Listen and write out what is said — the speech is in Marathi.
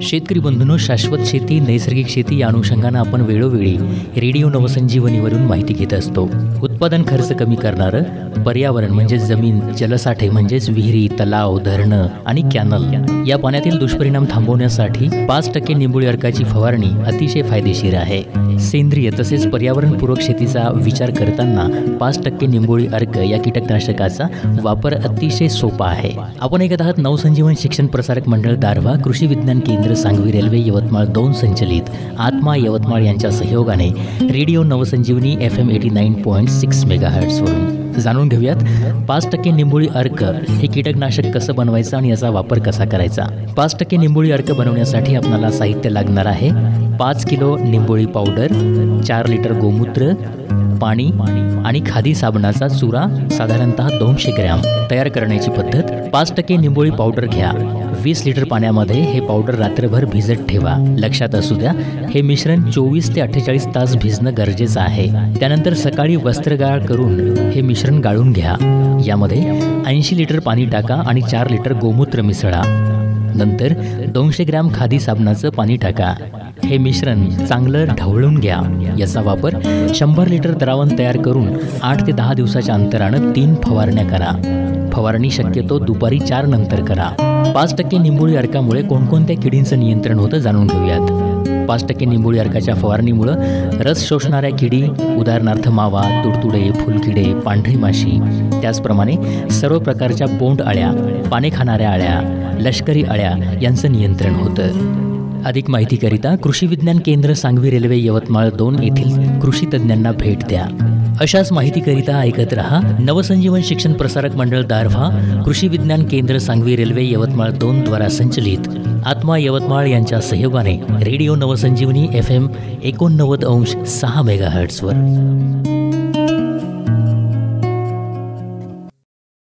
शेतकरी बंधूंनो, शाश्वत शेती, नैसर्गिक शेती या अनुषंगानं आपण वेळोवेळी रेडिओ नवसंजीवनीवरून माहिती घेत असतो. उत्पादन खर्च कमी करणारं, पर्यावरण म्हणजे जमीन, जलसाठे म्हणजेच विहिरी, तलाव, धरणं आणि कॅनल या पाण्यातील दुष्परिणाम थांबवण्यासाठी 5% निंबोळी अर्काची फवारणी अतिशय फायदेशीर आहे. सेंद्रिय तसेच पर्यावरणपूरक शेतीचा विचार करताना 5% निंबोळी अर्क या कीटकनाशकाचा वापर अतिशय सोपा आहे. आपण ऐकत आहात नवसंजीवन शिक्षण प्रसारक मंडळ दारव्हा, कृषी विज्ञान केंद्र सांगवी, रेल्वे यवतमाळ 2 संचलित आत्मा यवतमाळ यांच्या सहयोगाने रेडिओ नवसंजीवनी FM 89.6 MHz वरून. जाणून घेऊयात 5% निंबोळी अर्क हे कीटकनाशक कसं बनवायचं आणि याचा वापर कसा करायचा. 5% निंबोळी अर्क बनवण्यासाठी आपल्याला साहित्य लागणार आहे 5 किलो निंबोळी पावडर, 4 लिटर गोमूत्र, पाणी आणि खादी साबणाचा चुरा साधारणतः 200 ग्रॅम. तयार करण्याची पद्धत: 5% निंबोळी पावडर घ्या. 20 लिटर पाण्यामध्ये हे पावडर रात्रभर भिजत ठेवा. लक्षात असू द्या, हे मिश्रण 24 ते 48 तास भिजणं गरजेचं आहे. त्यानंतर सकाळी वस्त्रगाळ करून हे मिश्रण गाळून घ्या. यामध्ये 80 लिटर पाणी टाका आणि 4 लिटर गोमूत्र मिसळा. नंतर 200 ग्रॅम खादी साबणाचं पाणी टाका. हे मिश्रण चांगलं ढवळून घ्या. याचा वापर 100 लिटर द्रावण तयार करून 8 ते 10 दिवसाच्या अंतरानं 3 फवारण्या करा. फवारणी शक्यतो दुपारी 4 नंतर करा. 5% निंबोळी अर्कामुळे कोणकोणत्या किडींचं नियंत्रण होतं जाणून घेऊयात. 5% निंबोळी अर्काच्या फवारणीमुळं रस शोषणाऱ्या किडी, उदाहरणार्थ मावा, तुडतुडे, फुलकिडे, पांढरी माशी, त्याचप्रमाणे सर्व प्रकारच्या बोंड अळ्या, पाने खाणाऱ्या अळ्या, लष्करी अळ्या यांचं नियंत्रण होतं. अधिक माहितीकरिता कृषी विज्ञान केंद्र सांगवी, रेल्वे यवतमाळ 2 येथील कृषी तज्ज्ञांना भेट द्या. अशाच माहितीकरिता ऐकत रहा नवसंजीवन शिक्षण प्रसारक मंडळ दारव्हा, कृषी विज्ञान केंद्र सांगवी, रेल्वे यवतमाळ 2 द्वारा संचलित आत्मा यवतमाळ यांच्या सहयोगाने रेडिओ नवसंजीवनी FM 89.6 MHz वर.